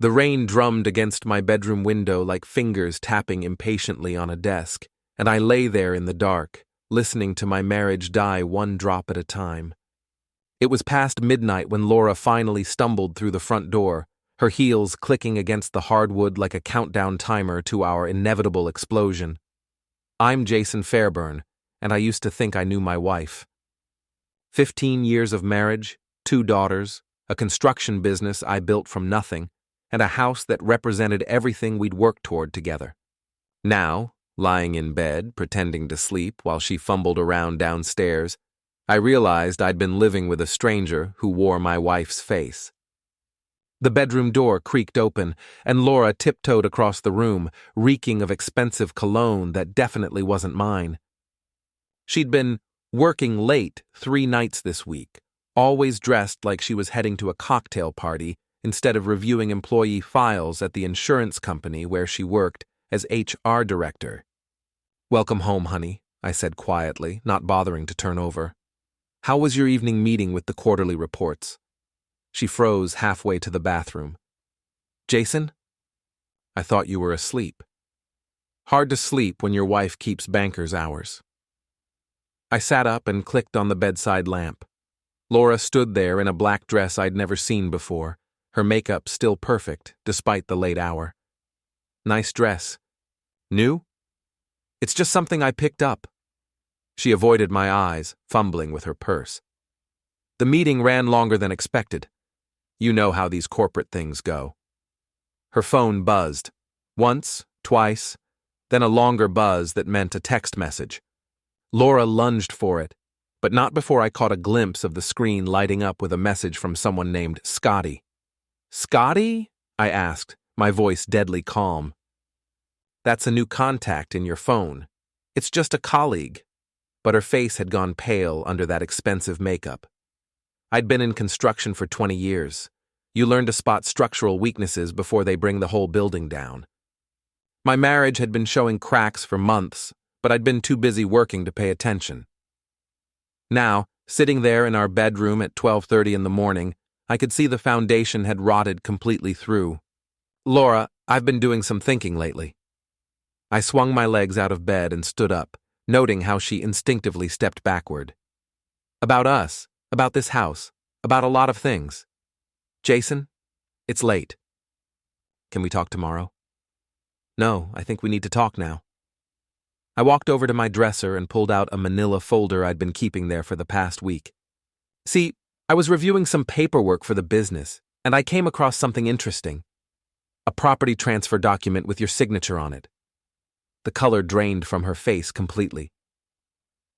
The rain drummed against my bedroom window like fingers tapping impatiently on a desk, and I lay there in the dark, listening to my marriage die one drop at a time. It was past midnight when Laura finally stumbled through the front door, her heels clicking against the hardwood like a countdown timer to our inevitable explosion. I'm Jason Fairburn, and I used to think I knew my wife. 15 years of marriage, 2 daughters, a construction business I built from nothing, and a house that represented everything we'd worked toward together. Now, lying in bed, pretending to sleep while she fumbled around downstairs, I realized I'd been living with a stranger who wore my wife's face. The bedroom door creaked open, and Laura tiptoed across the room, reeking of expensive cologne that definitely wasn't mine. She'd been working late 3 nights this week, always dressed like she was heading to a cocktail party instead of reviewing employee files at the insurance company where she worked as HR director. "Welcome home, honey," I said quietly, not bothering to turn over. "How was your evening meeting with the quarterly reports?" She froze halfway to the bathroom. "Jason? I thought you were asleep." "Hard to sleep when your wife keeps banker's hours." I sat up and clicked on the bedside lamp. Laura stood there in a black dress I'd never seen before, her makeup still perfect despite the late hour. "Nice dress. New?" "It's just something I picked up." She avoided my eyes, fumbling with her purse. The meeting ran longer than expected. You know how these corporate things go. Her phone buzzed. Once, twice, then a longer buzz that meant a text message. Laura lunged for it, but not before I caught a glimpse of the screen lighting up with a message from someone named Scotty. "Scotty?" I asked, my voice deadly calm. "That's a new contact in your phone. It's just a colleague." But her face had gone pale under that expensive makeup. "I'd been in construction for 20 years. You learn to spot structural weaknesses before they bring the whole building down. My marriage had been showing cracks for months, but I'd been too busy working to pay attention. Now, sitting there in our bedroom at 12:30 in the morning, I could see the foundation had rotted completely through. "Laura, I've been doing some thinking lately." I swung my legs out of bed and stood up, noting how she instinctively stepped backward. "About us, about this house, about a lot of things. Jason, it's late. Can we talk tomorrow?" "No, I think we need to talk now." I walked over to my dresser and pulled out a manila folder I'd been keeping there for the past week. "See, I was reviewing some paperwork for the business, and I came across something interesting. A property transfer document with your signature on it." The color drained from her face completely.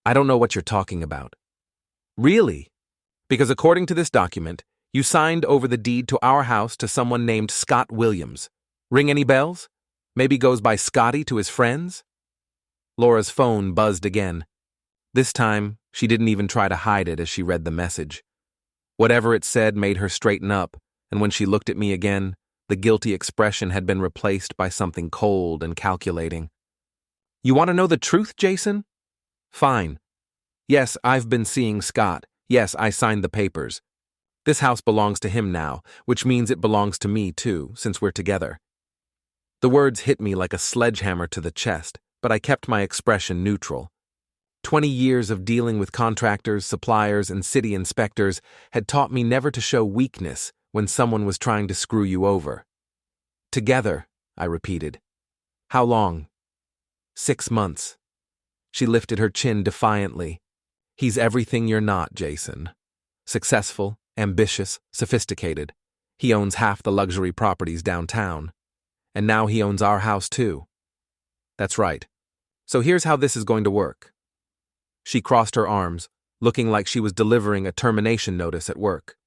"I don't know what you're talking about." "Really? Because according to this document, you signed over the deed to our house to someone named Scott Williams. Ring any bells? Maybe goes by Scotty to his friends?" Laura's phone buzzed again. This time, she didn't even try to hide it as she read the message. Whatever it said made her straighten up, and when she looked at me again, the guilty expression had been replaced by something cold and calculating. "You want to know the truth, Jason? Fine. Yes, I've been seeing Scott. Yes, I signed the papers. This house belongs to him now, which means it belongs to me too, since we're together." The words hit me like a sledgehammer to the chest, but I kept my expression neutral. 20 years of dealing with contractors, suppliers, and city inspectors had taught me never to show weakness when someone was trying to screw you over. "Together," I repeated. "How long?" 6 months. She lifted her chin defiantly. "He's everything you're not, Jason. Successful, ambitious, sophisticated. He owns half the luxury properties downtown. And now he owns our house too." "That's right. So here's how this is going to work." She crossed her arms, looking like she was delivering a termination notice at work.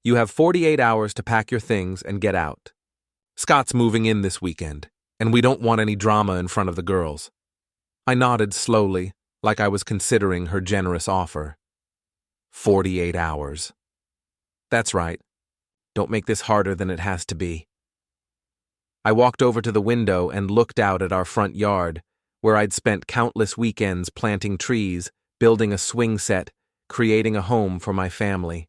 "You have 48 hours to pack your things and get out. Scott's moving in this weekend, and we don't want any drama in front of the girls." I nodded slowly, like I was considering her generous offer. 48 hours. That's right. Don't make this harder than it has to be. I walked over to the window and looked out at our front yard, where I'd spent countless weekends planting trees, building a swing set, creating a home for my family.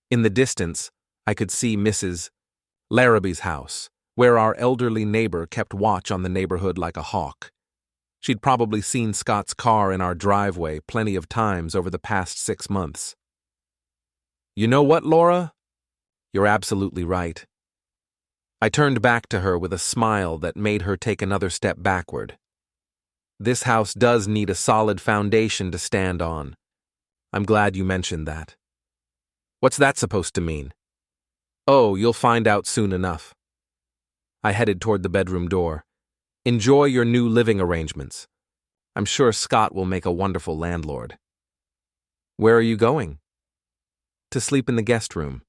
In the distance, I could see Mrs. Larrabee's house, where our elderly neighbor kept watch on the neighborhood like a hawk. She'd probably seen Scott's car in our driveway plenty of times over the past 6 months. You know what, Laura? You're absolutely right. I turned back to her with a smile that made her take another step backward. This house does need a solid foundation to stand on. I'm glad you mentioned that. What's that supposed to mean? Oh, you'll find out soon enough. I headed toward the bedroom door. Enjoy your new living arrangements. I'm sure Scott will make a wonderful landlord. Where are you going? To sleep in the guest room.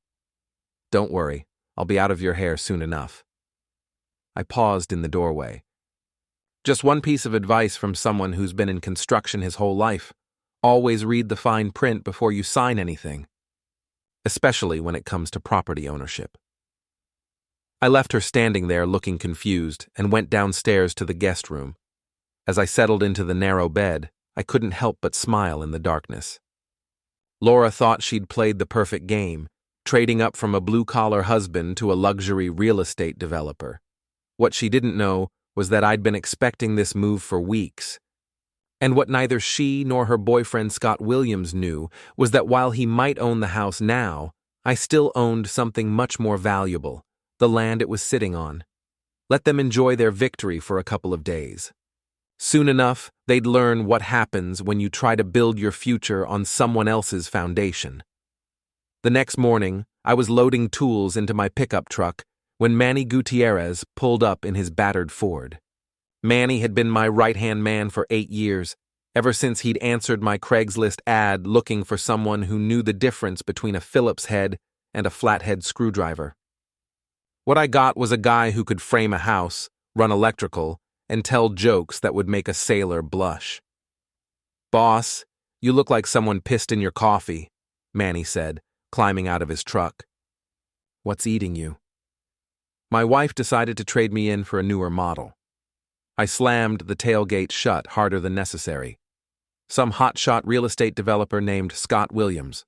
Don't worry, I'll be out of your hair soon enough. I paused in the doorway. Just one piece of advice from someone who's been in construction his whole life. Always read the fine print before you sign anything, especially when it comes to property ownership. I left her standing there looking confused and went downstairs to the guest room. As I settled into the narrow bed, I couldn't help but smile in the darkness. Laura thought she'd played the perfect game, trading up from a blue-collar husband to a luxury real estate developer. What she didn't know was that I'd been expecting this move for weeks. And what neither she nor her boyfriend Scott Williams knew was that while he might own the house now, I still owned something much more valuable, the land it was sitting on. Let them enjoy their victory for a couple of days. Soon enough, they'd learn what happens when you try to build your future on someone else's foundation. The next morning, I was loading tools into my pickup truck when Manny Gutierrez pulled up in his battered Ford. Manny had been my right-hand man for 8 years, ever since he'd answered my Craigslist ad looking for someone who knew the difference between a Phillips head and a flathead screwdriver. What I got was a guy who could frame a house, run electrical, and tell jokes that would make a sailor blush. "Boss, you look like someone pissed in your coffee," Manny said, climbing out of his truck. "What's eating you?" My wife decided to trade me in for a newer model. I slammed the tailgate shut harder than necessary. Some hotshot real estate developer named Scott Williams.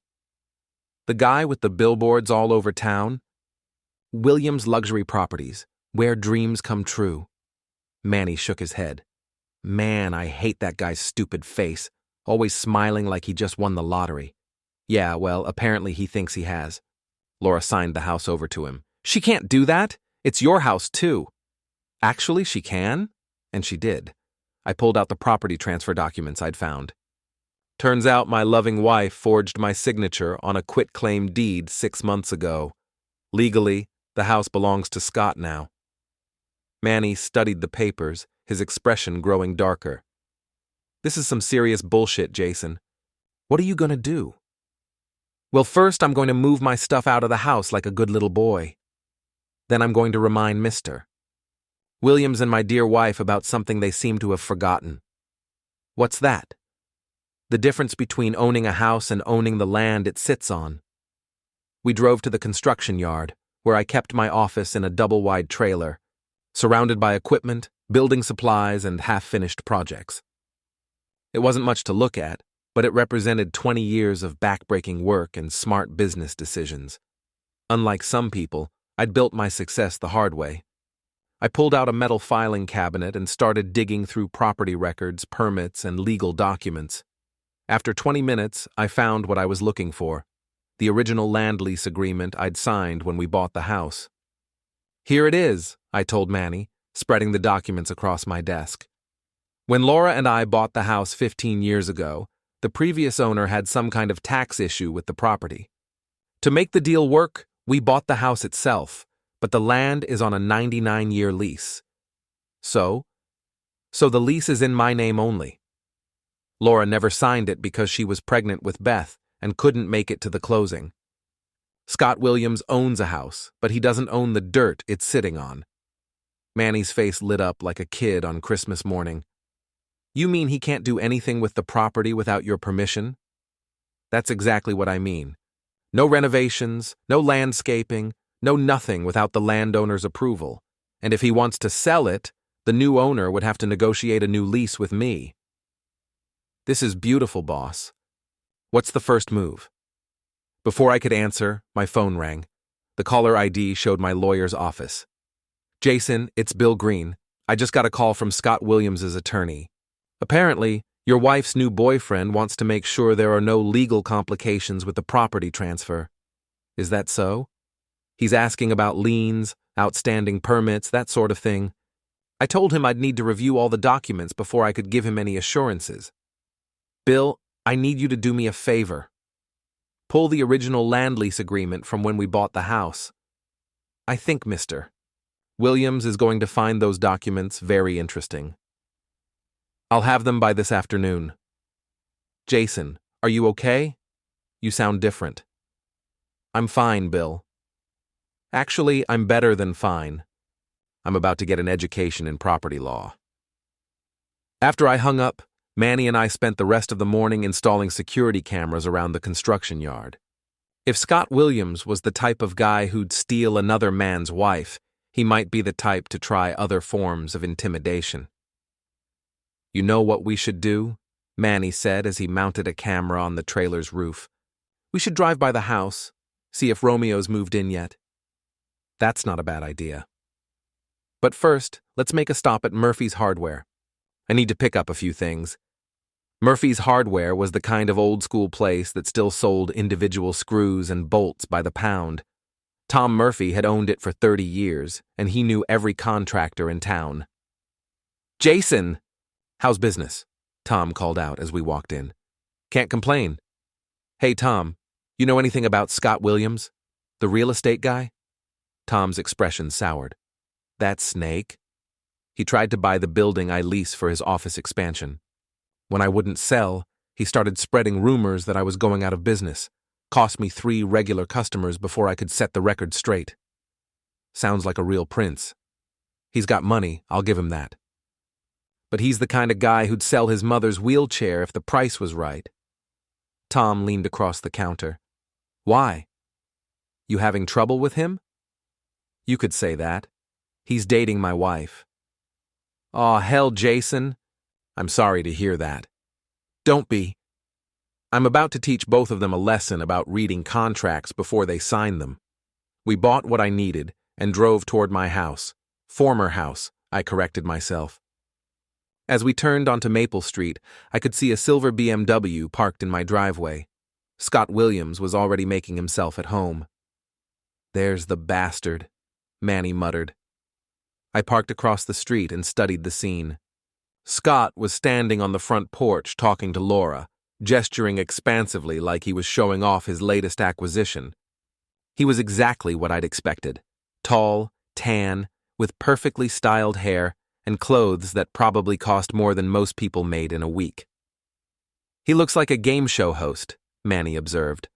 The guy with the billboards all over town? Williams Luxury Properties, where dreams come true. Manny shook his head. Man, I hate that guy's stupid face, always smiling like he just won the lottery. Yeah, well, apparently he thinks he has. Laura signed the house over to him. She can't do that. It's your house, too. Actually, she can? And she did. I pulled out the property transfer documents I'd found. Turns out my loving wife forged my signature on a quitclaim deed 6 months ago. Legally, the house belongs to Scott now. Manny studied the papers, his expression growing darker. This is some serious bullshit, Jason. What are you going to do? Well, first I'm going to move my stuff out of the house like a good little boy. Then I'm going to remind Mr. Williams and my dear wife about something they seem to have forgotten. What's that? The difference between owning a house and owning the land it sits on. We drove to the construction yard, where I kept my office in a double-wide trailer, surrounded by equipment, building supplies, and half-finished projects. It wasn't much to look at, but it represented 20 years of back-breaking work and smart business decisions. Unlike some people, I'd built my success the hard way. I pulled out a metal filing cabinet and started digging through property records, permits, and legal documents. After 20 minutes, I found what I was looking for, the original land lease agreement I'd signed when we bought the house. Here it is, I told Manny, spreading the documents across my desk. When Laura and I bought the house 15 years ago, the previous owner had some kind of tax issue with the property. To make the deal work, we bought the house itself, but the land is on a 99-year lease. So the lease is in my name only. Laura never signed it because she was pregnant with Beth and couldn't make it to the closing. Scott Williams owns a house, but he doesn't own the dirt it's sitting on. Manny's face lit up like a kid on Christmas morning. You mean he can't do anything with the property without your permission? That's exactly what I mean. No renovations, no landscaping, no nothing without the landowner's approval. And if he wants to sell it, the new owner would have to negotiate a new lease with me. This is beautiful, boss. What's the first move? Before I could answer, my phone rang. The caller ID showed my lawyer's office. Jason, it's Bill Green. I just got a call from Scott Williams' attorney. Apparently, your wife's new boyfriend wants to make sure there are no legal complications with the property transfer. Is that so? He's asking about liens, outstanding permits, that sort of thing. I told him I'd need to review all the documents before I could give him any assurances. Bill, I need you to do me a favor. Pull the original land lease agreement from when we bought the house. I think Mr. Williams is going to find those documents very interesting. I'll have them by this afternoon. Jason, are you okay? You sound different. I'm fine, Bill. Actually, I'm better than fine. I'm about to get an education in property law. After I hung up, Manny and I spent the rest of the morning installing security cameras around the construction yard. If Scott Williams was the type of guy who'd steal another man's wife, he might be the type to try other forms of intimidation. You know what we should do? Manny said as he mounted a camera on the trailer's roof. We should drive by the house, see if Romeo's moved in yet. That's not a bad idea. But first, let's make a stop at Murphy's Hardware. I need to pick up a few things. Murphy's Hardware was the kind of old-school place that still sold individual screws and bolts by the pound. Tom Murphy had owned it for 30 years, and he knew every contractor in town. Jason! How's business? Tom called out as we walked in. Can't complain. Hey, Tom, you know anything about Scott Williams? The real estate guy? Tom's expression soured. That snake? He tried to buy the building I lease for his office expansion. When I wouldn't sell, he started spreading rumors that I was going out of business. Cost me 3 regular customers before I could set the record straight. Sounds like a real prince. He's got money, I'll give him that. But he's the kind of guy who'd sell his mother's wheelchair if the price was right. Tom leaned across the counter. Why? You having trouble with him? You could say that. He's dating my wife. Aw, hell, Jason. I'm sorry to hear that. Don't be. I'm about to teach both of them a lesson about reading contracts before they sign them. We bought what I needed and drove toward my house. Former house, I corrected myself. As we turned onto Maple Street, I could see a silver BMW parked in my driveway. Scott Williams was already making himself at home. There's the bastard, Manny muttered. I parked across the street and studied the scene. Scott was standing on the front porch talking to Laura, gesturing expansively like he was showing off his latest acquisition. He was exactly what I'd expected. Tall, tan, with perfectly styled hair and clothes that probably cost more than most people made in a week. He looks like a game show host, Manny observed.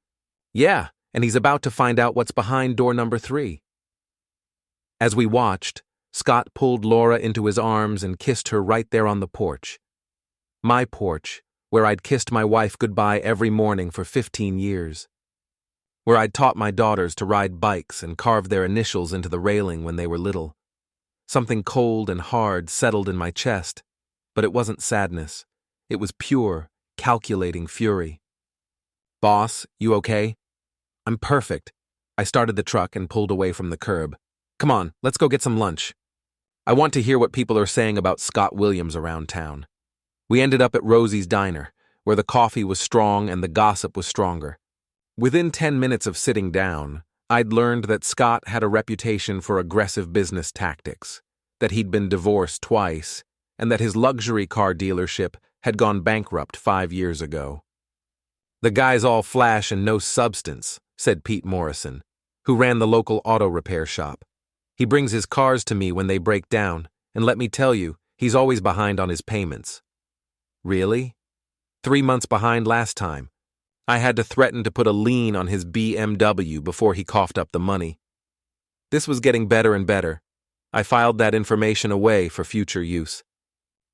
Yeah, and he's about to find out what's behind door number 3. As we watched, Scott pulled Laura into his arms and kissed her right there on the porch. My porch, where I'd kissed my wife goodbye every morning for 15 years. Where I'd taught my daughters to ride bikes and carve their initials into the railing when they were little. Something cold and hard settled in my chest, but it wasn't sadness. It was pure, calculating fury. Boss, you okay? I'm perfect. I started the truck and pulled away from the curb. Come on, let's go get some lunch. I want to hear what people are saying about Scott Williams around town. We ended up at Rosie's Diner, where the coffee was strong and the gossip was stronger. Within 10 minutes of sitting down, I'd learned that Scott had a reputation for aggressive business tactics, that he'd been divorced twice, and that his luxury car dealership had gone bankrupt 5 years ago. The guy's all flash and no substance, said Pete Morrison, who ran the local auto repair shop. He brings his cars to me when they break down, and let me tell you, he's always behind on his payments. Really? 3 months behind last time. I had to threaten to put a lien on his BMW before he coughed up the money. This was getting better and better. I filed that information away for future use.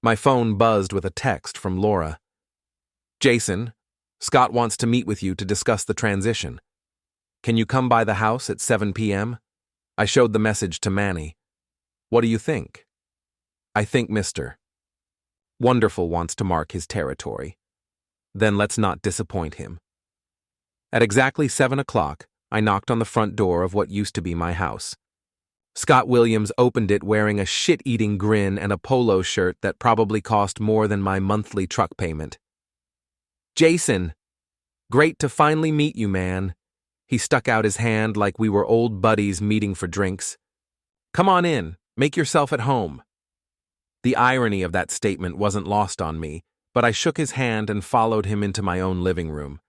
My phone buzzed with a text from Laura. Jason, Scott wants to meet with you to discuss the transition. Can you come by the house at 7 p.m.? I showed the message to Manny. What do you think? I think Mr. Wonderful wants to mark his territory. Then let's not disappoint him. At exactly 7 o'clock, I knocked on the front door of what used to be my house. Scott Williams opened it wearing a shit-eating grin and a polo shirt that probably cost more than my monthly truck payment. "Jason, great to finally meet you, man." He stuck out his hand like we were old buddies meeting for drinks. "Come on in, make yourself at home." The irony of that statement wasn't lost on me, but I shook his hand and followed him into my own living room.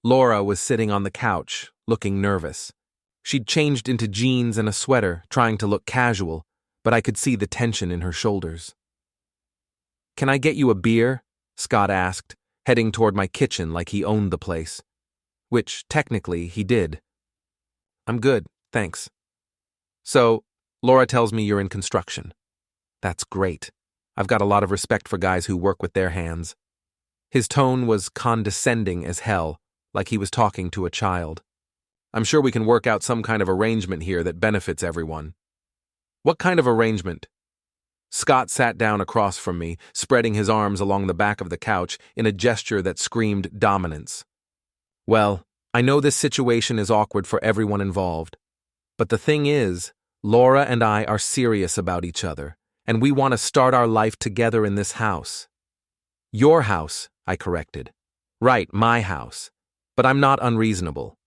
Laura was sitting on the couch, looking nervous. She'd changed into jeans and a sweater, trying to look casual, but I could see the tension in her shoulders. "Can I get you a beer?" Scott asked, heading toward my kitchen like he owned the place. Which, technically, he did. "I'm good, thanks." "So, Laura tells me you're in construction." "That's great. I've got a lot of respect for guys who work with their hands." His tone was condescending as hell, like he was talking to a child. "I'm sure we can work out some kind of arrangement here that benefits everyone." "What kind of arrangement?" Scott sat down across from me, spreading his arms along the back of the couch in a gesture that screamed dominance. "Well, I know this situation is awkward for everyone involved, but the thing is, Laura and I are serious about each other, and we want to start our life together in this house." "Your house," I corrected. "Right, my house. But I'm not unreasonable.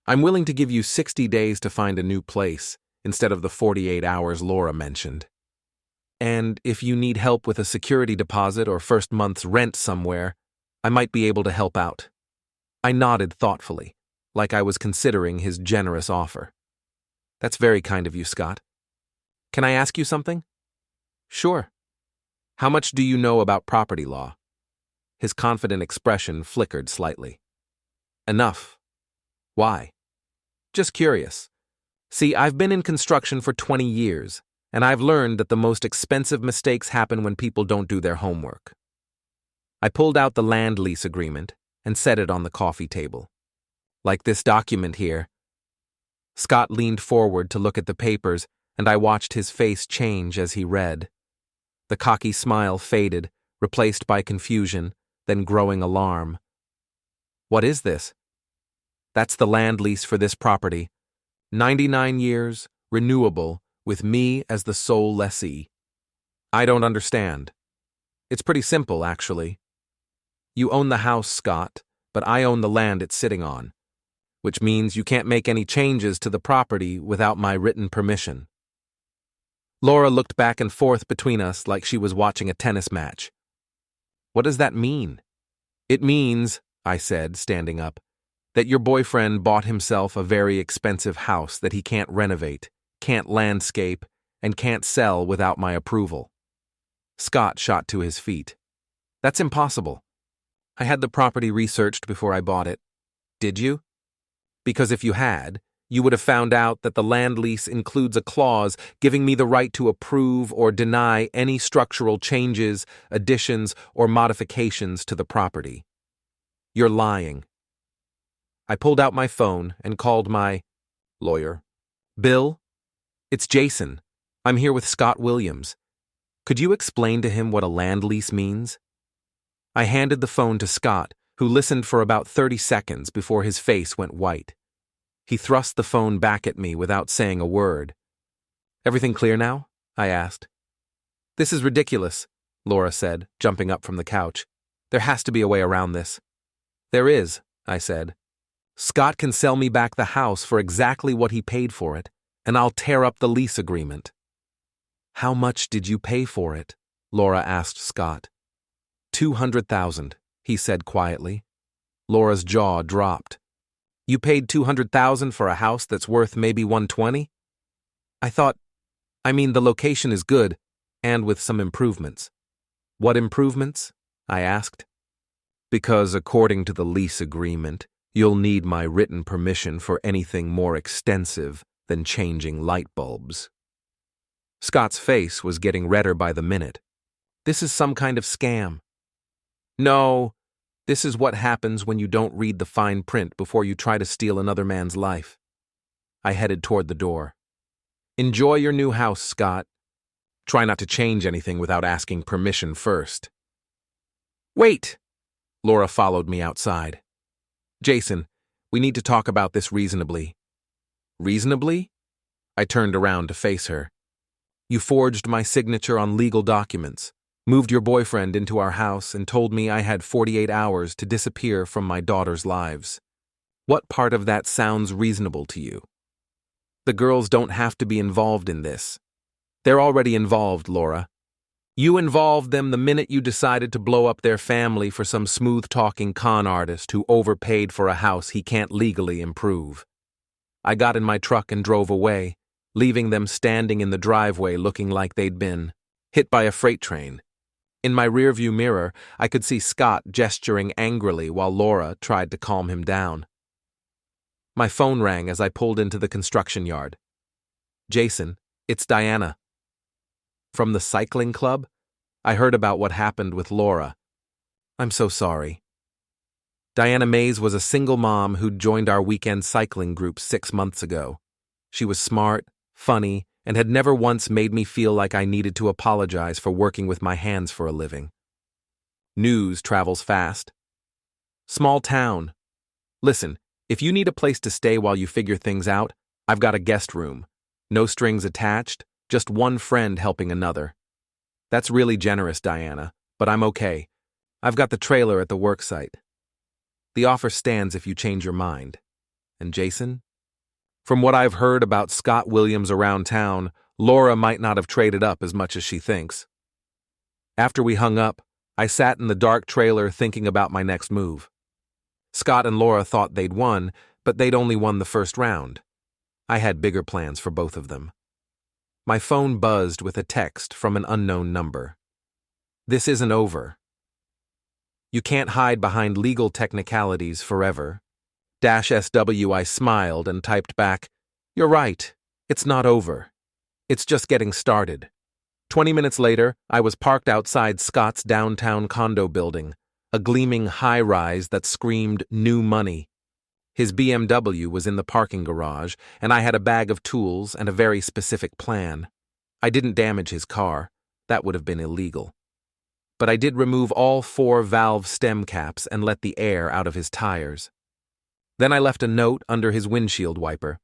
I'm willing to give you 60 days to find a new place, instead of the 48 hours Laura mentioned. And if you need help with a security deposit or first month's rent somewhere, I might be able to help out." I nodded thoughtfully, like I was considering his generous offer. "That's very kind of you, Scott. Can I ask you something?" "Sure." "How much do you know about property law?" His confident expression flickered slightly. "Enough." "Why?" "Just curious. See, I've been in construction for 20 years, and I've learned that the most expensive mistakes happen when people don't do their homework." I pulled out the land lease agreement and set it on the coffee table. "Like this document here." Scott leaned forward to look at the papers, and I watched his face change as he read. The cocky smile faded, replaced by confusion, then growing alarm. "What is this?" "That's the land lease for this property. 99 years, renewable, with me as the sole lessee." "I don't understand." "It's pretty simple, actually. You own the house, Scott, but I own the land it's sitting on, which means you can't make any changes to the property without my written permission." Laura looked back and forth between us like she was watching a tennis match. "What does that mean?" "It means," I said, standing up, "that your boyfriend bought himself a very expensive house that he can't renovate, can't landscape, and can't sell without my approval." Scott shot to his feet. "That's impossible. I had the property researched before I bought it." "Did you?" "Because if you had, you would have found out that the land lease includes a clause giving me the right to approve or deny any structural changes, additions, or modifications to the property." "You're lying." I pulled out my phone and called my lawyer. "Bill, it's Jason. I'm here with Scott Williams. Could you explain to him what a land lease means?" I handed the phone to Scott, who listened for about 30 seconds before his face went white. He thrust the phone back at me without saying a word. "Everything clear now?" I asked. "This is ridiculous," Laura said, jumping up from the couch. "There has to be a way around this." "There is," I said. "Scott can sell me back the house for exactly what he paid for it, and I'll tear up the lease agreement." "How much did you pay for it?" Laura asked Scott. $200,000, he said quietly. Laura's jaw dropped. "You paid $200,000 for a house that's worth maybe $120,000? I mean, the location is good, and with some improvements." "What improvements?" I asked. "Because according to the lease agreement, you'll need my written permission for anything more extensive than changing light bulbs." Scott's face was getting redder by the minute. "This is some kind of scam." "No, this is what happens when you don't read the fine print before you try to steal another man's life." I headed toward the door. "Enjoy your new house, Scott. Try not to change anything without asking permission first." "Wait!" Laura followed me outside. "Jason, We need to talk about this reasonably. Reasonably? I turned around to face her. You forged my signature on legal documents, moved your boyfriend into our house, and told me I had 48 hours to disappear from my daughter's lives. What part of that sounds reasonable to you? The girls don't have to be involved in this. They're already involved, Laura. You involved them the minute you decided to blow up their family for some smooth-talking con artist who overpaid for a house he can't legally improve. I got in my truck and drove away, leaving them standing in the driveway looking like they'd been hit by a freight train. In my rearview mirror, I could see Scott gesturing angrily while Laura tried to calm him down. My phone rang as I pulled into the construction yard. Jason, it's Diana. From the cycling club? I heard about what happened with Laura. I'm so sorry. Diana Mays was a single mom who'd joined our weekend cycling group 6 months ago. She was smart, funny, and had never once made me feel like I needed to apologize for working with my hands for a living. News travels fast. Small town. Listen, if you need a place to stay while you figure things out, I've got a guest room. No strings attached, just one friend helping another. That's really generous, Diana, but I'm okay. I've got the trailer at the worksite. The offer stands if you change your mind. And Jason? From what I've heard about Scott Williams around town, Laura might not have traded up as much as she thinks. After we hung up, I sat in the dark trailer thinking about my next move. Scott and Laura thought they'd won, but they'd only won the first round. I had bigger plans for both of them. My phone buzzed with a text from an unknown number. This isn't over. You can't hide behind legal technicalities forever. -SW, I smiled and typed back, You're right, it's not over. It's just getting started. 20 minutes later, I was parked outside Scott's downtown condo building, a gleaming high-rise that screamed new money. His BMW was in the parking garage, and I had a bag of tools and a very specific plan. I didn't damage his car. That would have been illegal. But I did remove all 4 valve stem caps and let the air out of his tires. Then I left a note under his windshield wiper.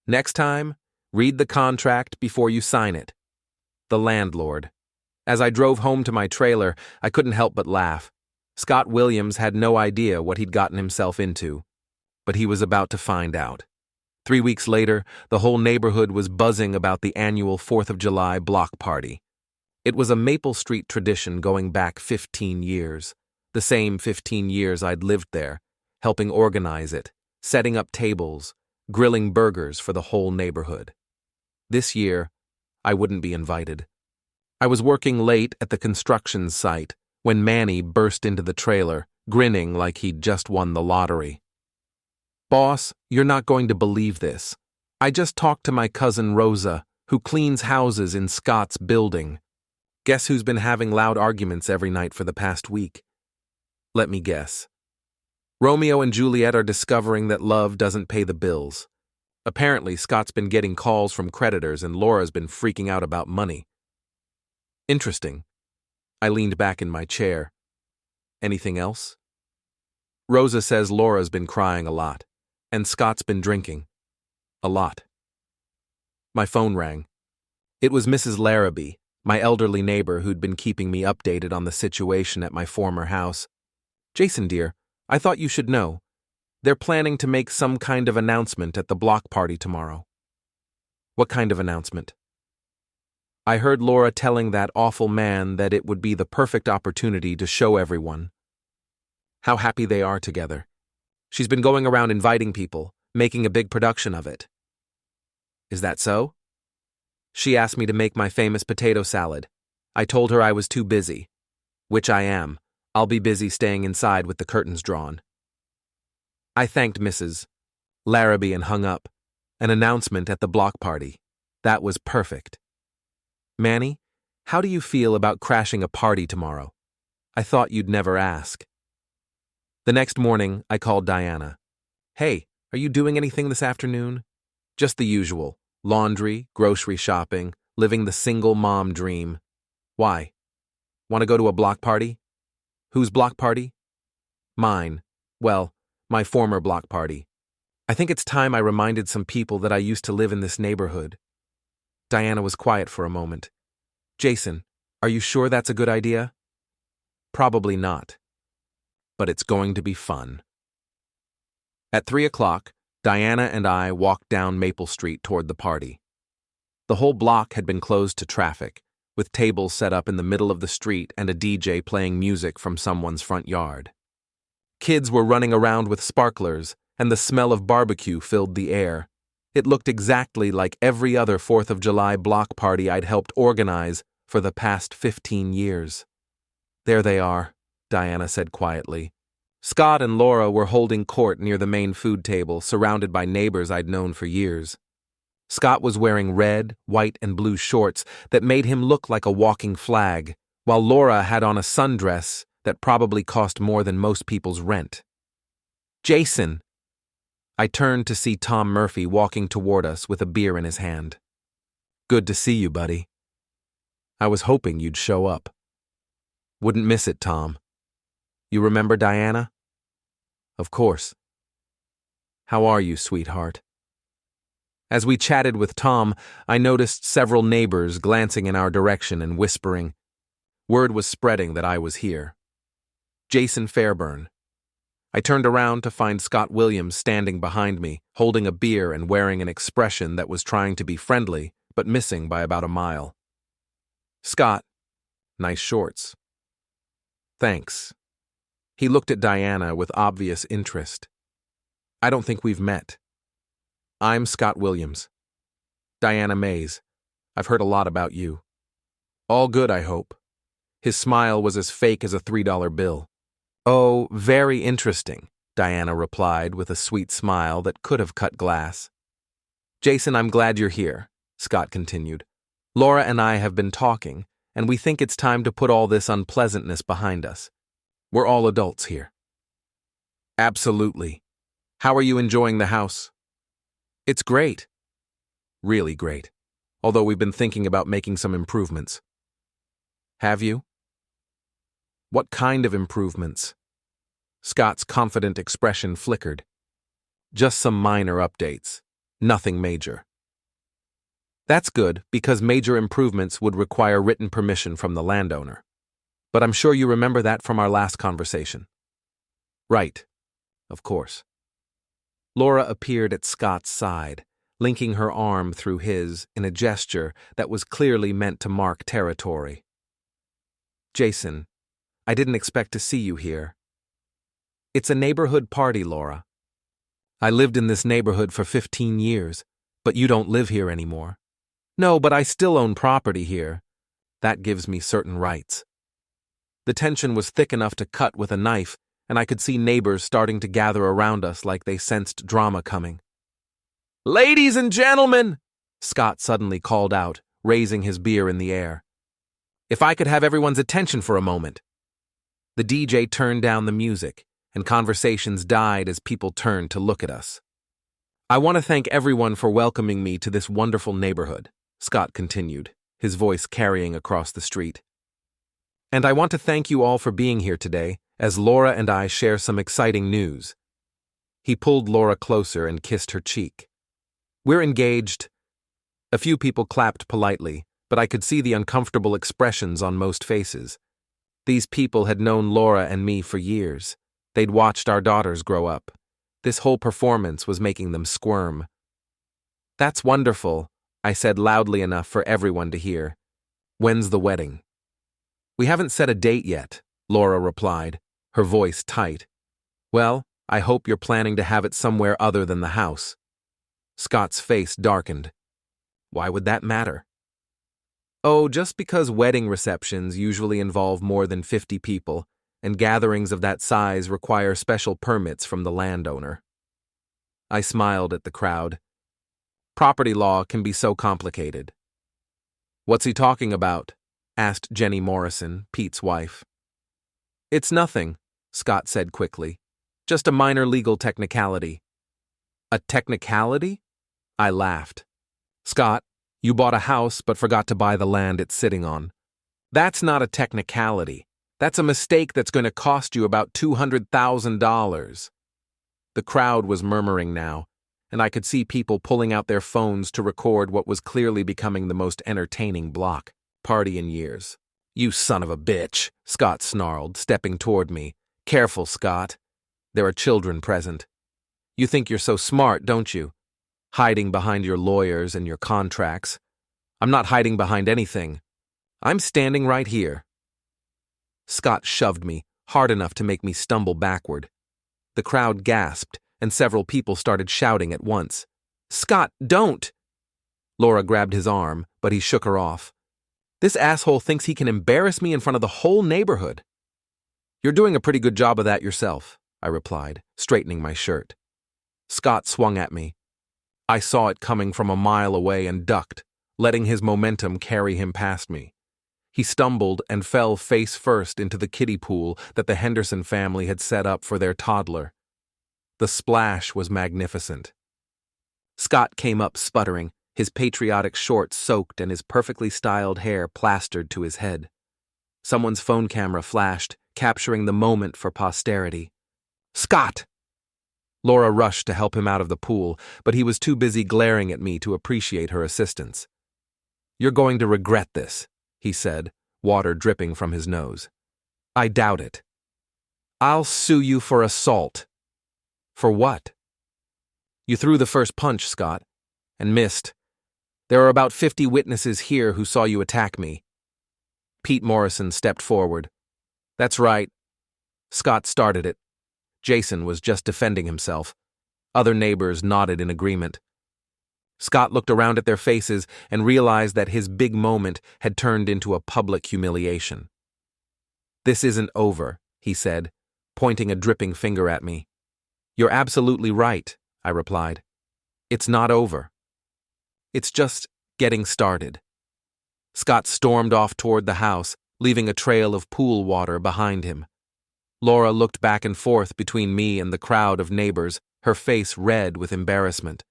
Next time, read the contract before you sign it. The landlord. As I drove home to my trailer, I couldn't help but laugh. Scott Williams had no idea what he'd gotten himself into. But he was about to find out. 3 weeks later, the whole neighborhood was buzzing about the annual 4th of July block party. It was a Maple Street tradition going back 15 years, the same 15 years I'd lived there, helping organize it, setting up tables, grilling burgers for the whole neighborhood. This year, I wouldn't be invited. I was working late at the construction site when Manny burst into the trailer, grinning like he'd just won the lottery. Boss, you're not going to believe this. I just talked to my cousin Rosa, who cleans houses in Scott's building. Guess who's been having loud arguments every night for the past week? Let me guess. Romeo and Juliet are discovering that love doesn't pay the bills. Apparently, Scott's been getting calls from creditors and Laura's been freaking out about money. Interesting. I leaned back in my chair. Anything else? Rosa says Laura's been crying a lot. And Scott's been drinking. A lot. My phone rang. It was Mrs. Larrabee, my elderly neighbor who'd been keeping me updated on the situation at my former house. Jason, dear, I thought you should know. They're planning to make some kind of announcement at the block party tomorrow. What kind of announcement? I heard Laura telling that awful man that it would be the perfect opportunity to show everyone how happy they are together. She's been going around inviting people, making a big production of it. Is that so? She asked me to make my famous potato salad. I told her I was too busy. Which I am. I'll be busy staying inside with the curtains drawn. I thanked Mrs. Larrabee and hung up. An announcement at the block party. That was perfect. Manny, how do you feel about crashing a party tomorrow? I thought you'd never ask. The next morning, I called Diana. Hey, are you doing anything this afternoon? Just the usual. Laundry, grocery shopping, living the single mom dream. Why? Want to go to a block party? Whose block party? Mine. Well, my former block party. I think it's time I reminded some people that I used to live in this neighborhood. Diana was quiet for a moment. Jason, are you sure that's a good idea? Probably not. But it's going to be fun. At 3 o'clock, Diana and I walked down Maple Street toward the party. The whole block had been closed to traffic, with tables set up in the middle of the street and a DJ playing music from someone's front yard. Kids were running around with sparklers, and the smell of barbecue filled the air. It looked exactly like every other 4th of July block party I'd helped organize for the past 15 years. There they are, Diana said quietly. Scott and Laura were holding court near the main food table, surrounded by neighbors I'd known for years. Scott was wearing red, white, and blue shorts that made him look like a walking flag, while Laura had on a sundress that probably cost more than most people's rent. Jason! I turned to see Tom Murphy walking toward us with a beer in his hand. Good to see you, buddy. I was hoping you'd show up. Wouldn't miss it, Tom. You remember Diana? Of course. How are you, sweetheart? As we chatted with Tom, I noticed several neighbors glancing in our direction and whispering. Word was spreading that I was here. Jason Fairburn. I turned around to find Scott Williams standing behind me, holding a beer and wearing an expression that was trying to be friendly, but missing by about a mile. Scott, nice shorts. Thanks. He looked at Diana with obvious interest. I don't think we've met. I'm Scott Williams. Diana Mays. I've heard a lot about you. All good, I hope. His smile was as fake as a $3 bill. Oh, very interesting, Diana replied with a sweet smile that could have cut glass. Jason, I'm glad you're here, Scott continued. Laura and I have been talking, and we think it's time to put all this unpleasantness behind us. We're all adults here. Absolutely. How are you enjoying the house? It's great. Really great. Although we've been thinking about making some improvements. Have you? What kind of improvements? Scott's confident expression flickered. Just some minor updates. Nothing major. That's good, because major improvements would require written permission from the landowner. But I'm sure you remember that from our last conversation. Right. Of course. Laura appeared at Scott's side, linking her arm through his in a gesture that was clearly meant to mark territory. Jason, I didn't expect to see you here. It's a neighborhood party, Laura. I lived in this neighborhood for 15 years, but you don't live here anymore. No, but I still own property here. That gives me certain rights. The tension was thick enough to cut with a knife, and I could see neighbors starting to gather around us like they sensed drama coming. Ladies and gentlemen, Scott suddenly called out, raising his beer in the air. If I could have everyone's attention for a moment. The DJ turned down the music, and conversations died as people turned to look at us. I want to thank everyone for welcoming me to this wonderful neighborhood, Scott continued, his voice carrying across the street. And I want to thank you all for being here today, as Laura and I share some exciting news. He pulled Laura closer and kissed her cheek. We're engaged. A few people clapped politely, but I could see the uncomfortable expressions on most faces. These people had known Laura and me for years. They'd watched our daughters grow up. This whole performance was making them squirm. That's wonderful, I said loudly enough for everyone to hear. When's the wedding? We haven't set a date yet, Laura replied, her voice tight. Well, I hope you're planning to have it somewhere other than the house. Scott's face darkened. Why would that matter? Oh, just because wedding receptions usually involve more than 50 people, and gatherings of that size require special permits from the landowner. I smiled at the crowd. Property law can be so complicated. What's he talking about? Asked Jenny Morrison, Pete's wife. It's nothing, Scott said quickly. Just a minor legal technicality. A technicality? I laughed. Scott, you bought a house but forgot to buy the land it's sitting on. That's not a technicality. That's a mistake that's going to cost you about $200,000. The crowd was murmuring now, and I could see people pulling out their phones to record what was clearly becoming the most entertaining block party in years. "You son of a bitch," Scott snarled, stepping toward me. "Careful, Scott. There are children present. You think you're so smart, don't you? Hiding behind your lawyers and your contracts. I'm not hiding behind anything. I'm standing right here." Scott shoved me, hard enough to make me stumble backward. The crowd gasped, and several people started shouting at once. "Scott, don't!" Laura grabbed his arm, but he shook her off. "This asshole thinks he can embarrass me in front of the whole neighborhood." "You're doing a pretty good job of that yourself," I replied, straightening my shirt. Scott swung at me. I saw it coming from a mile away and ducked, letting his momentum carry him past me. He stumbled and fell face first into the kiddie pool that the Henderson family had set up for their toddler. The splash was magnificent. Scott came up sputtering, his patriotic shorts soaked and his perfectly styled hair plastered to his head. Someone's phone camera flashed, capturing the moment for posterity. "Scott!" Laura rushed to help him out of the pool, but he was too busy glaring at me to appreciate her assistance. "You're going to regret this," he said, water dripping from his nose. "I doubt it." "I'll sue you for assault." "For what?" "You threw the first punch, Scott, and missed. There are about 50 witnesses here who saw you attack me." Pete Morrison stepped forward. "That's right. Scott started it. Jason was just defending himself." Other neighbors nodded in agreement. Scott looked around at their faces and realized that his big moment had turned into a public humiliation. "This isn't over," he said, pointing a dripping finger at me. "You're absolutely right," I replied. "It's not over. It's just getting started." Scott stormed off toward the house, leaving a trail of pool water behind him. Laura looked back and forth between me and the crowd of neighbors, her face red with embarrassment.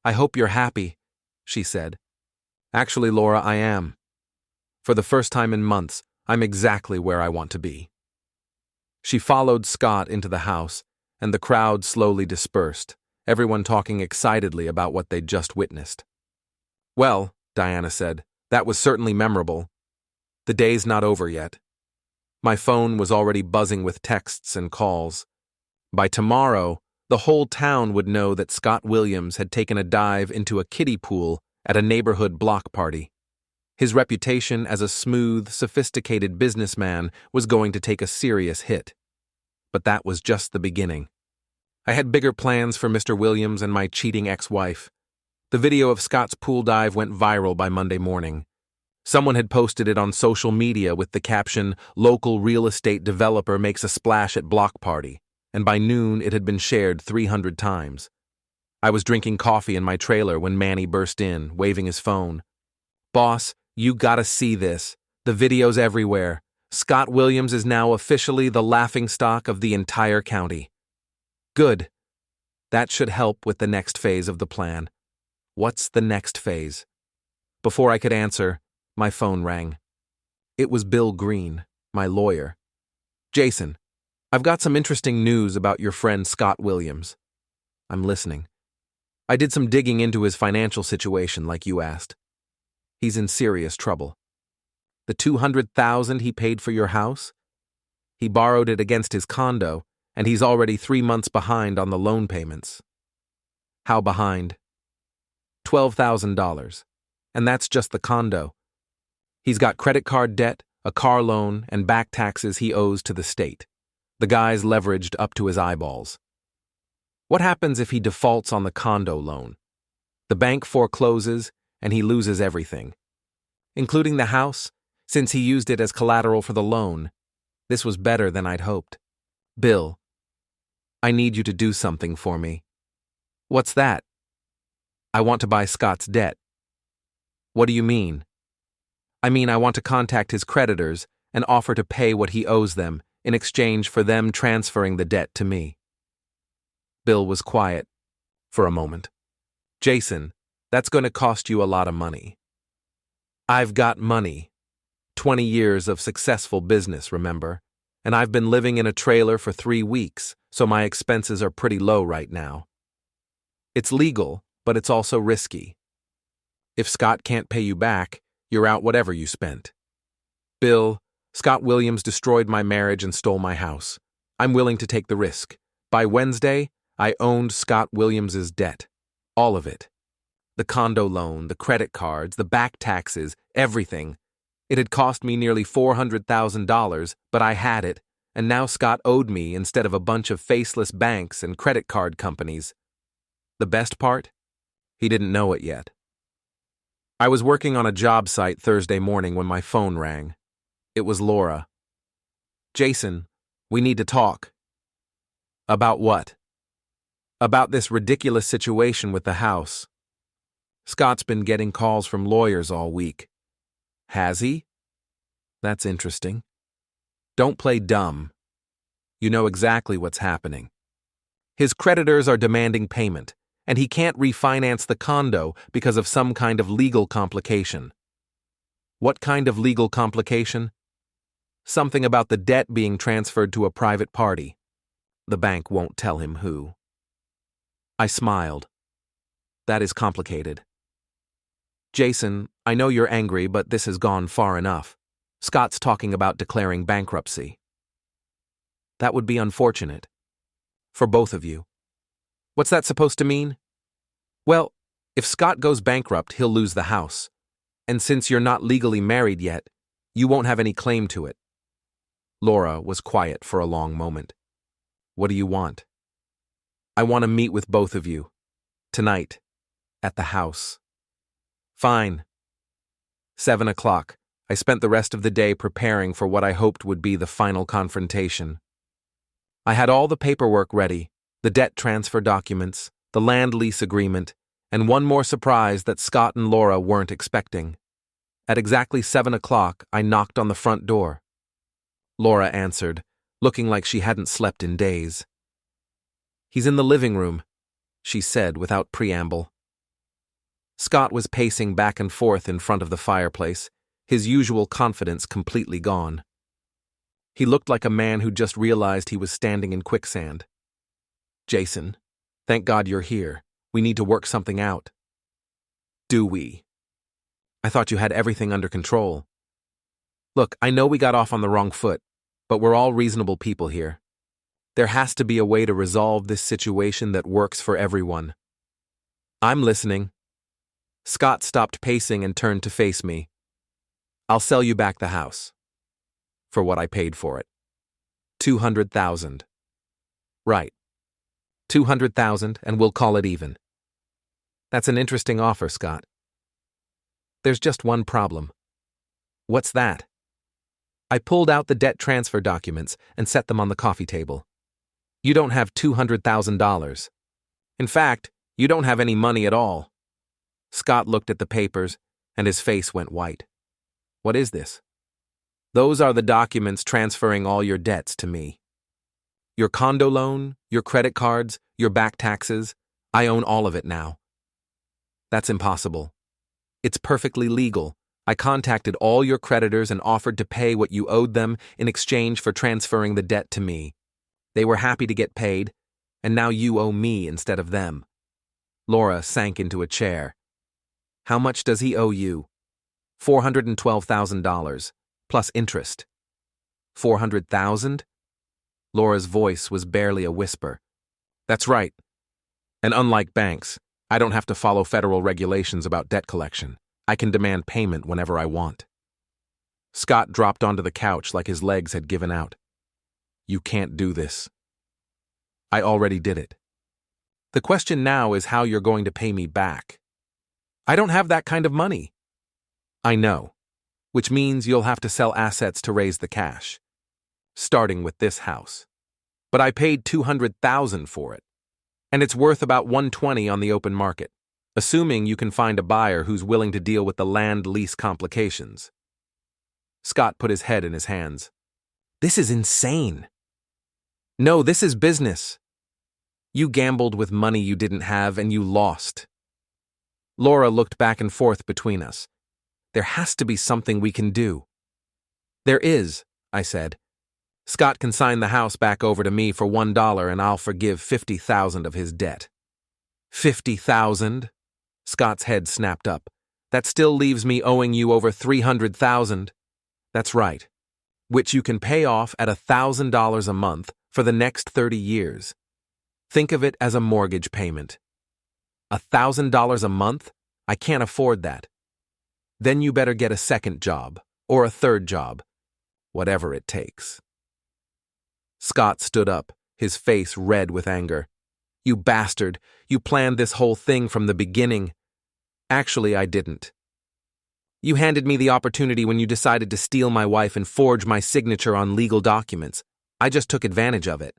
"I hope you're happy," she said. "Actually, Laura, I am. For the first time in months, I'm exactly where I want to be." She followed Scott into the house, and the crowd slowly dispersed, everyone talking excitedly about what they'd just witnessed. "Well," Diana said, "that was certainly memorable. The day's not over yet." My phone was already buzzing with texts and calls. By tomorrow, the whole town would know that Scott Williams had taken a dive into a kiddie pool at a neighborhood block party. His reputation as a smooth, sophisticated businessman was going to take a serious hit. But that was just the beginning. I had bigger plans for Mr. Williams and my cheating ex-wife. The video of Scott's pool dive went viral by Monday morning. Someone had posted it on social media with the caption, "Local real estate developer makes a splash at block party," and by noon it had been shared 300 times. I was drinking coffee in my trailer when Manny burst in, waving his phone. "Boss, you gotta see this. The video's everywhere. Scott Williams is now officially the laughingstock of the entire county." "Good. That should help with the next phase of the plan." "What's the next phase?" Before I could answer, my phone rang. It was Bill Green, my lawyer. "Jason, I've got some interesting news about your friend Scott Williams." "I'm listening." "I did some digging into his financial situation like you asked. He's in serious trouble. The $200,000 he paid for your house? He borrowed it against his condo, and he's already 3 months behind on the loan payments." "How behind?" $12,000, and that's just the condo. He's got credit card debt, a car loan, and back taxes he owes to the state. The guy's leveraged up to his eyeballs. What happens if he defaults on the condo loan? The bank forecloses, and he loses everything, including the house, since he used it as collateral for the loan. This was better than I'd hoped. "Bill, I need you to do something for me." "What's that?" "I want to buy Scott's debt." "What do you mean?" "I mean, I want to contact his creditors and offer to pay what he owes them in exchange for them transferring the debt to me." Bill was quiet for a moment. "Jason, that's going to cost you a lot of money." "I've got money. 20 years of successful business, remember? And I've been living in a trailer for 3 weeks, so my expenses are pretty low right now." It's legal, but it's also risky. If Scott can't pay you back, you're out whatever you spent. Bill, Scott Williams destroyed my marriage and stole my house. I'm willing to take the risk. By Wednesday, I owned Scott Williams's debt. All of it. The condo loan, the credit cards, the back taxes, everything. It had cost me nearly $400,000, but I had it, and now Scott owed me instead of a bunch of faceless banks and credit card companies. The best part? He didn't know it yet. I was working on a job site Thursday morning when my phone rang. It was Laura. "Jason, we need to talk." "About what?" "About this ridiculous situation with the house. Scott's been getting calls from lawyers all week." "Has he? That's interesting. Don't play dumb. You know exactly what's happening. His creditors are demanding payment, and he can't refinance the condo because of some kind of legal complication." "What kind of legal complication?" "Something about the debt being transferred to a private party. The bank won't tell him who." I smiled. "That is complicated." "Jason, I know you're angry, but this has gone far enough. Scott's talking about declaring bankruptcy." "That would be unfortunate. For both of you." "What's that supposed to mean?" "Well, if Scott goes bankrupt, he'll lose the house. And since you're not legally married yet, you won't have any claim to it." Laura was quiet for a long moment. "What do you want?" "I want to meet with both of you. Tonight. At the house." "Fine." 7 o'clock. I spent the rest of the day preparing for what I hoped would be the final confrontation. I had all the paperwork ready, the debt transfer documents, the land lease agreement, and one more surprise that Scott and Laura weren't expecting. At exactly 7 o'clock, I knocked on the front door. Laura answered, looking like she hadn't slept in days. "He's in the living room," she said without preamble. Scott was pacing back and forth in front of the fireplace, his usual confidence completely gone. He looked like a man who just realized he was standing in quicksand. "Jason, thank God you're here. We need to work something out." "Do we? I thought you had everything under control." "Look, I know we got off on the wrong foot, but we're all reasonable people here. There has to be a way to resolve this situation that works for everyone." "I'm listening." Scott stopped pacing and turned to face me. "I'll sell you back the house. For what I paid for it. 200,000. "Right. 200,000 and we'll call it even." "That's an interesting offer, Scott." "There's just one problem." "What's that?" I pulled out the debt transfer documents and set them on the coffee table. "You don't have $200,000. In fact, you don't have any money at all." Scott looked at the papers, and his face went white. "What is this?" "Those are the documents transferring all your debts to me. Your condo loan, your credit cards, your back taxes. I own all of it now." "That's impossible." "It's perfectly legal. I contacted all your creditors and offered to pay what you owed them in exchange for transferring the debt to me. They were happy to get paid, and now you owe me instead of them." Laura sank into a chair. "How much does he owe you?" $412,000, plus interest." 400,000? Laura's voice was barely a whisper. "That's right. And unlike banks, I don't have to follow federal regulations about debt collection. I can demand payment whenever I want." Scott dropped onto the couch like his legs had given out. "You can't do this." "I already did it. The question now is how you're going to pay me back." "I don't have that kind of money." "I know, which means you'll have to sell assets to raise the cash. Starting with this house. But I paid $200,000 for it, and it's worth about $120,000 on the open market, assuming you can find a buyer who's willing to deal with the land lease complications." Scott put his head in his hands. "This is insane." "No, this is business. You gambled with money you didn't have and you lost." Laura looked back and forth between us. "There has to be something we can do." "There is," I said. "Scott can sign the house back over to me for $1 and I'll forgive $50,000 of his debt." $50,000? Scott's head snapped up. That still leaves me owing you over $300,000. That's right. Which you can pay off at $1,000 a month for the next 30 years. Think of it as a mortgage payment. $1,000 a month? I can't afford that. Then you better get a second job, or a third job. Whatever it takes. Scott stood up, his face red with anger. You bastard, you planned this whole thing from the beginning. Actually, I didn't. You handed me the opportunity when you decided to steal my wife and forge my signature on legal documents. I just took advantage of it.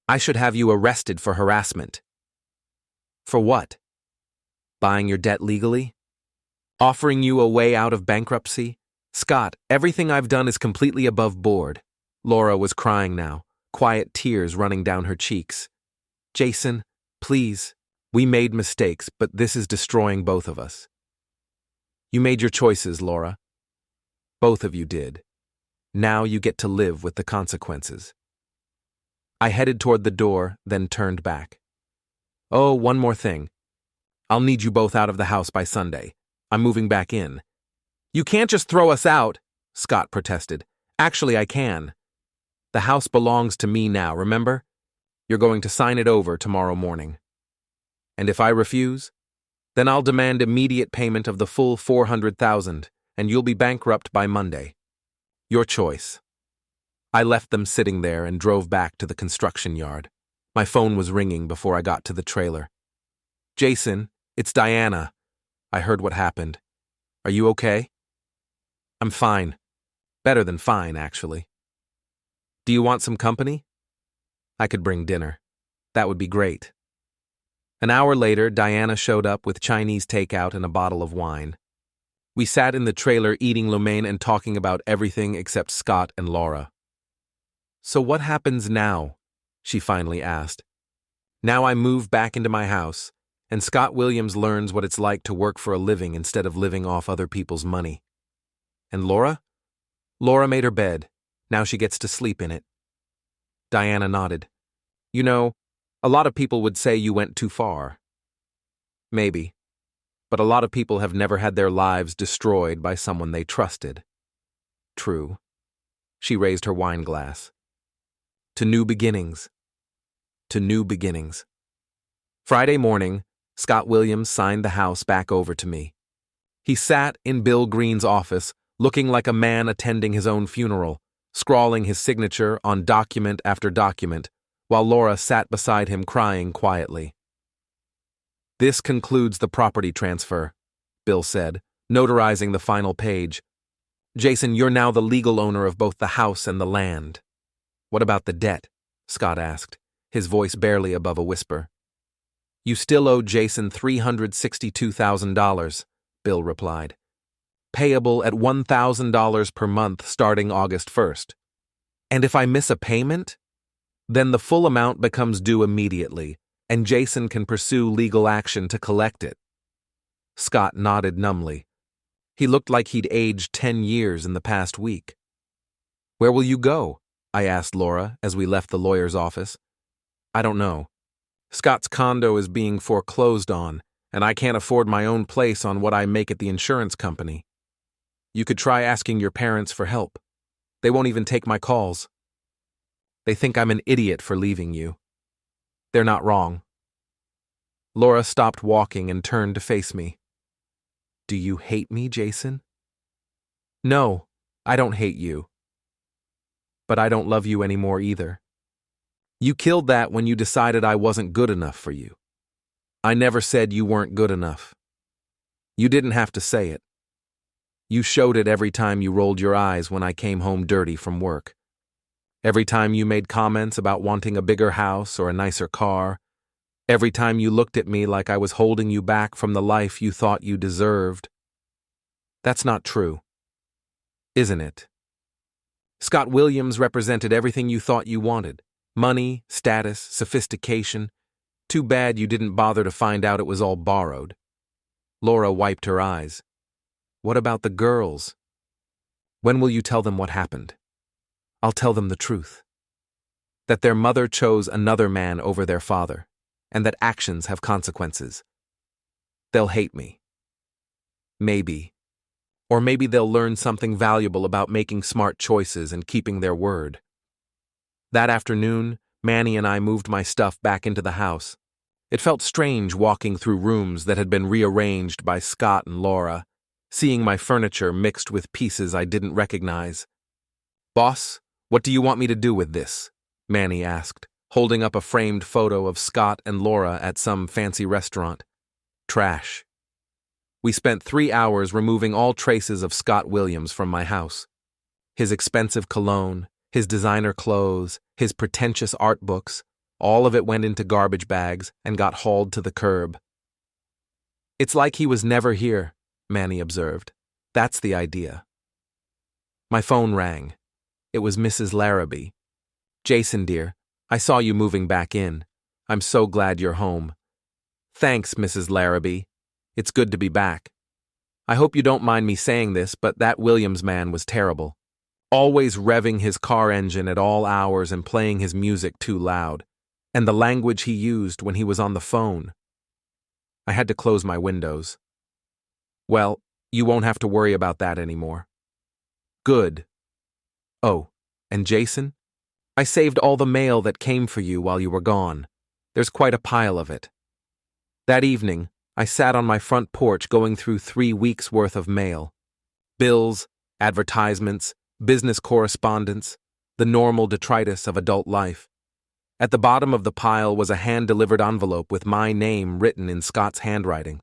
I should have you arrested for harassment. For what? Buying your debt legally? Offering you a way out of bankruptcy? Scott, everything I've done is completely above board. Laura was crying now, quiet tears running down her cheeks. Jason, please. We made mistakes, but this is destroying both of us. You made your choices, Laura. Both of you did. Now you get to live with the consequences. I headed toward the door, then turned back. Oh, one more thing. I'll need you both out of the house by Sunday. I'm moving back in. You can't just throw us out, Scott protested. Actually, I can. The house belongs to me now, remember? You're going to sign it over tomorrow morning. And if I refuse, then I'll demand immediate payment of the full $400,000, and you'll be bankrupt by Monday. Your choice. I left them sitting there and drove back to the construction yard. My phone was ringing before I got to the trailer. Jason, it's Diana. I heard what happened. Are you okay? I'm fine. Better than fine, actually. Do you want some company? I could bring dinner. That would be great. An hour later, Diana showed up with Chinese takeout and a bottle of wine. We sat in the trailer eating lo mein and talking about everything except Scott and Laura. So what happens now? She finally asked. Now I move back into my house, and Scott Williams learns what it's like to work for a living instead of living off other people's money. And Laura? Laura made her bed. Now she gets to sleep in it. Diana nodded. You know, a lot of people would say you went too far. Maybe. But a lot of people have never had their lives destroyed by someone they trusted. True. She raised her wine glass. To new beginnings. To new beginnings. Friday morning, Scott Williams signed the house back over to me. He sat in Bill Green's office, looking like a man attending his own funeral, scrawling his signature on document after document, while Laura sat beside him crying quietly. This concludes the property transfer, Bill said, notarizing the final page. Jason, you're now the legal owner of both the house and the land. What about the debt? Scott asked, his voice barely above a whisper. You still owe Jason $362,000, Bill replied. Payable at $1,000 per month starting August 1st. And if I miss a payment? Then the full amount becomes due immediately, and Jason can pursue legal action to collect it. Scott nodded numbly. He looked like he'd aged 10 years in the past week. Where will you go? I asked Laura as we left the lawyer's office. I don't know. Scott's condo is being foreclosed on, and I can't afford my own place on what I make at the insurance company. You could try asking your parents for help. They won't even take my calls. They think I'm an idiot for leaving you. They're not wrong. Laura stopped walking and turned to face me. Do you hate me, Jason? No, I don't hate you. But I don't love you anymore either. You killed that when you decided I wasn't good enough for you. I never said you weren't good enough. You didn't have to say it. You showed it every time you rolled your eyes when I came home dirty from work. Every time you made comments about wanting a bigger house or a nicer car. Every time you looked at me like I was holding you back from the life you thought you deserved. That's not true. Isn't it? Scott Williams represented everything you thought you wanted. Money, status, sophistication. Too bad you didn't bother to find out it was all borrowed. Laura wiped her eyes. What about the girls? When will you tell them what happened? I'll tell them the truth. That their mother chose another man over their father. and that actions have consequences. They'll hate me. Maybe. Or maybe they'll learn something valuable about making smart choices and keeping their word. That afternoon, Manny and I moved my stuff back into the house. It felt strange walking through rooms that had been rearranged by Scott and Laura, seeing my furniture mixed with pieces I didn't recognize. "Boss, what do you want me to do with this?" Manny asked, holding up a framed photo of Scott and Laura at some fancy restaurant. "Trash." We spent 3 hours removing all traces of Scott Williams from my house. His expensive cologne, his designer clothes, his pretentious art books, all of it went into garbage bags and got hauled to the curb. "It's like he was never here," Manny observed. "That's the idea." My phone rang. It was Mrs. Larrabee. "Jason, dear, I saw you moving back in. I'm so glad you're home." "Thanks, Mrs. Larrabee. It's good to be back. I hope you don't mind me saying this, but that Williams man was terrible. Always revving his car engine at all hours and playing his music too loud. And the language he used when he was on the phone. I had to close my windows. Well, you won't have to worry about that anymore." "Good. Oh, and Jason? I saved all the mail that came for you while you were gone. There's quite a pile of it." That evening, I sat on my front porch going through 3 weeks' worth of mail. Bills, advertisements, business correspondence, the normal detritus of adult life. At the bottom of the pile was a hand-delivered envelope with my name written in Scott's handwriting.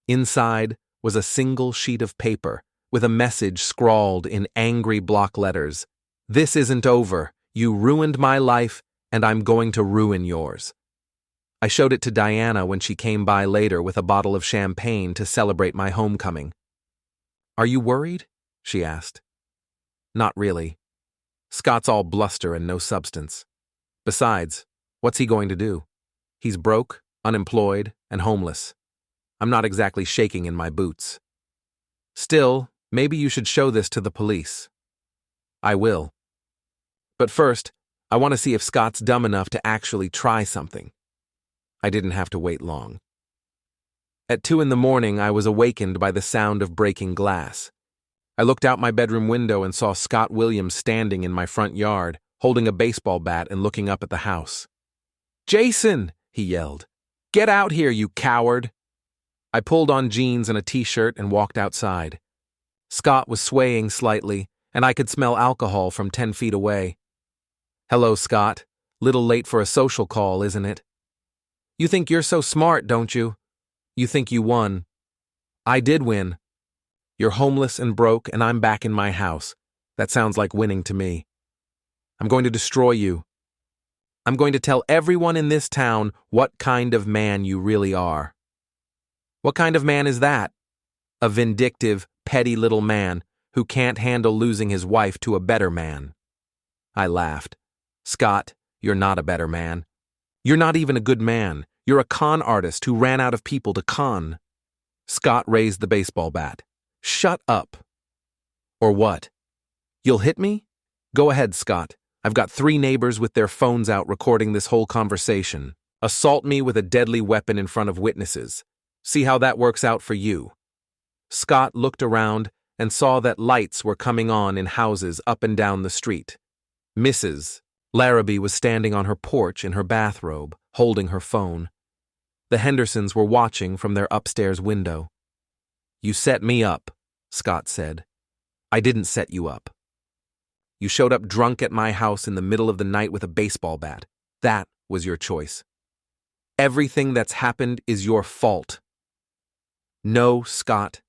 Inside was a single sheet of paper with a message scrawled in angry block letters. "This isn't over. You ruined my life, and I'm going to ruin yours." I showed it to Diana when she came by later with a bottle of champagne to celebrate my homecoming. "Are you worried?" she asked. "Not really. Scott's all bluster and no substance. Besides, what's he going to do? He's broke, unemployed, and homeless. I'm not exactly shaking in my boots. Still, maybe you should show this to the police." "I will. But first, I want to see if Scott's dumb enough to actually try something." I didn't have to wait long. At 2 a.m, I was awakened by the sound of breaking glass. I looked out my bedroom window and saw Scott Williams standing in my front yard, holding a baseball bat and looking up at the house. "Jason!" he yelled. "Get out here, you coward!" I pulled on jeans and a t-shirt and walked outside. Scott was swaying slightly, and I could smell alcohol from 10 feet away. "Hello, Scott. Little late for a social call, isn't it? You think you're so smart, don't you? You think you won. I did win. You're homeless and broke, and I'm back in my house. That sounds like winning to me. I'm going to destroy you. I'm going to tell everyone in this town what kind of man you really are." "What kind of man is that?" "A vindictive, petty little man who can't handle losing his wife to a better man." I laughed. "Scott, you're not a better man. You're not even a good man. You're a con artist who ran out of people to con." Scott raised the baseball bat. "Shut up." "Or what? You'll hit me? Go ahead, Scott. I've got 3 neighbors with their phones out recording this whole conversation. Assault me with a deadly weapon in front of witnesses. See how that works out for you." Scott looked around and saw that lights were coming on in houses up and down the street. Mrs. Larrabee was standing on her porch in her bathrobe, holding her phone. The Hendersons were watching from their upstairs window. "You set me up," Scott said. "I didn't set you up. You showed up drunk at my house in the middle of the night with a baseball bat. That was your choice. Everything that's happened is your fault." "No, Scott.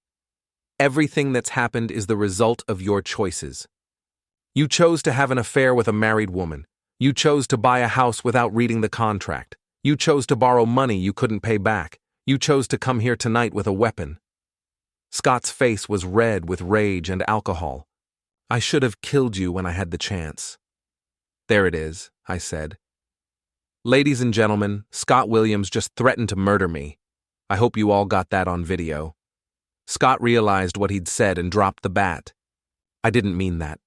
Everything that's happened is the result of your choices. You chose to have an affair with a married woman. You chose to buy a house without reading the contract. You chose to borrow money you couldn't pay back. You chose to come here tonight with a weapon." Scott's face was red with rage and alcohol. "I should have killed you when I had the chance." "There it is," I said. "Ladies and gentlemen, Scott Williams just threatened to murder me. I hope you all got that on video." Scott realized what he'd said and dropped the bat. "I didn't mean that."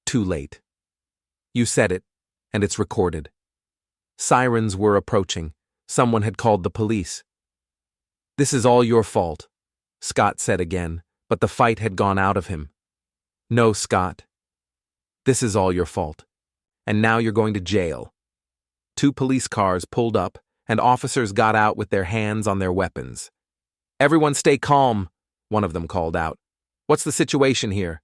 "Too late. You said it, and it's recorded." Sirens were approaching. Someone had called the police. "This is all your fault," Scott said again, but the fight had gone out of him. "No, Scott. This is all your fault. And now you're going to jail." 2 police cars pulled up, and officers got out with their hands on their weapons. "Everyone stay calm," one of them called out. "What's the situation here?"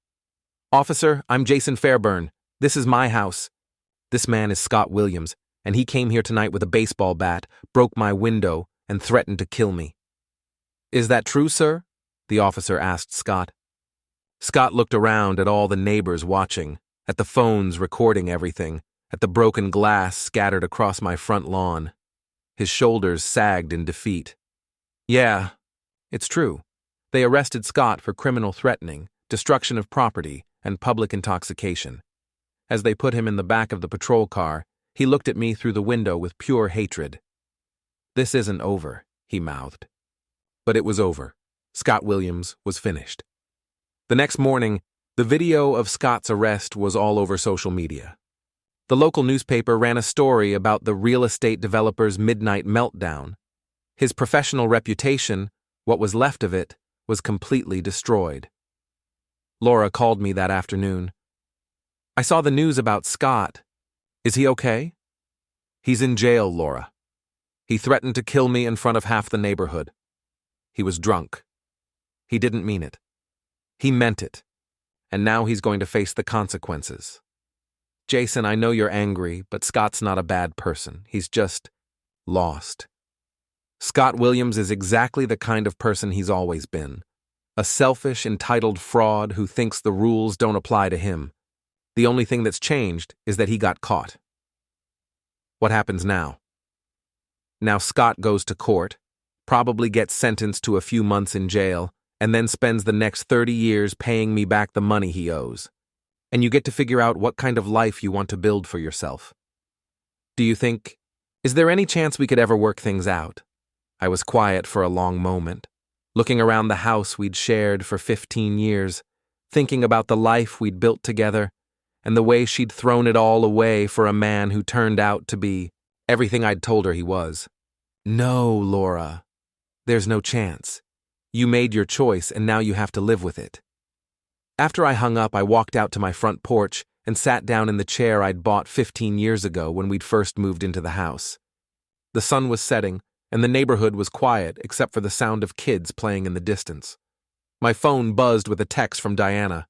"Officer, I'm Jason Fairburn. This is my house." "This man is Scott Williams, and he came here tonight with a baseball bat, broke my window, and threatened to kill me." "Is that true, sir?" the officer asked Scott. Scott looked around at all the neighbors watching, at the phones recording everything, at the broken glass scattered across my front lawn. His shoulders sagged in defeat. "Yeah, it's true. They arrested Scott for criminal threatening, destruction of property, and public intoxication. As they put him in the back of the patrol car, he looked at me through the window with pure hatred. "This isn't over," he mouthed. But it was over. Scott Williams was finished. The next morning, the video of Scott's arrest was all over social media. The local newspaper ran a story about the real estate developer's midnight meltdown. His professional reputation, what was left of it, was completely destroyed. Laura called me that afternoon. "I saw the news about Scott. Is he okay?" "He's in jail, Laura. He threatened to kill me in front of half the neighborhood. He was drunk. He didn't mean it. He meant it. And now he's going to face the consequences. Jason, I know you're angry, but Scott's not a bad person. He's just lost. Scott Williams is exactly the kind of person he's always been. A selfish, entitled fraud who thinks the rules don't apply to him. The only thing that's changed is that he got caught." "What happens now?" "Now Scott goes to court, probably gets sentenced to a few months in jail, and then spends the next 30 years paying me back the money he owes. And you get to figure out what kind of life you want to build for yourself. Do you think, is there any chance we could ever work things out?" I was quiet for a long moment, looking around the house we'd shared for 15 years, thinking about the life we'd built together, and the way she'd thrown it all away for a man who turned out to be everything I'd told her he was. "No, Laura. There's no chance. You made your choice, and now you have to live with it." After I hung up, I walked out to my front porch and sat down in the chair I'd bought 15 years ago when we'd first moved into the house. The sun was setting, and the neighborhood was quiet except for the sound of kids playing in the distance. My phone buzzed with a text from Diana.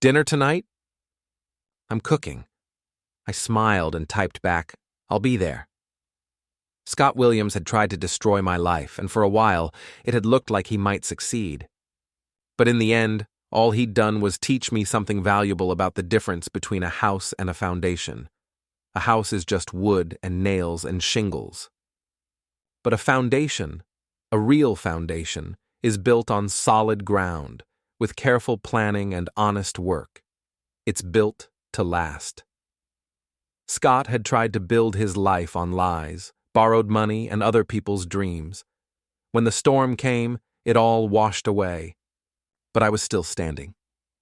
"Dinner tonight?" "I'm cooking." I smiled and typed back, "I'll be there." Scott Williams had tried to destroy my life, and for a while, it had looked like he might succeed. But in the end, all he'd done was teach me something valuable about the difference between a house and a foundation. A house is just wood and nails and shingles. But a foundation, a real foundation, is built on solid ground, with careful planning and honest work. It's built to last. Scott had tried to build his life on lies, borrowed money, and other people's dreams. When the storm came, it all washed away. But I was still standing.